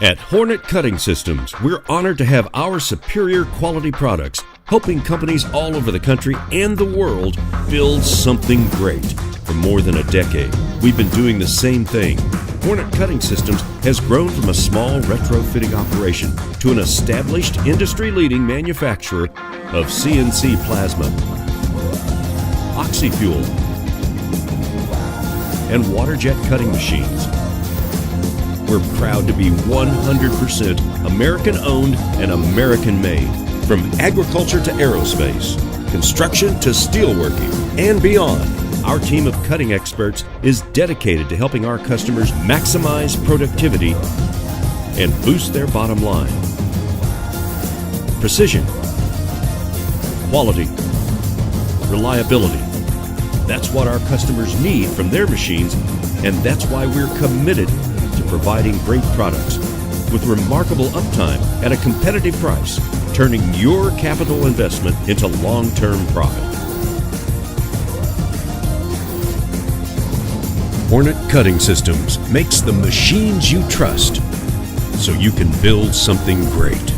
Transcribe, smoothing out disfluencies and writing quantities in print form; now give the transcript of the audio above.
At Hornet Cutting Systems, we're honored to have our superior quality products helping companies all over the country and the world build something great. For more than a decade, we've been doing the same thing. Hornet Cutting Systems has grown from a small retrofitting operation to an established industry-leading manufacturer of CNC plasma, OXY-FUEL, and water jet cutting machines. We're proud to be 100% American-owned and American-made. From agriculture to aerospace, construction to steelworking, and beyond, our team of cutting experts is dedicated to helping our customers maximize productivity and boost their bottom line. Precision, quality, reliability. That's what our customers need from their machines, and that's why we're committed to providing great products with remarkable uptime at a competitive price, turning your capital investment into long-term profit. Hornet Cutting Systems makes the machines you trust so you can build something great.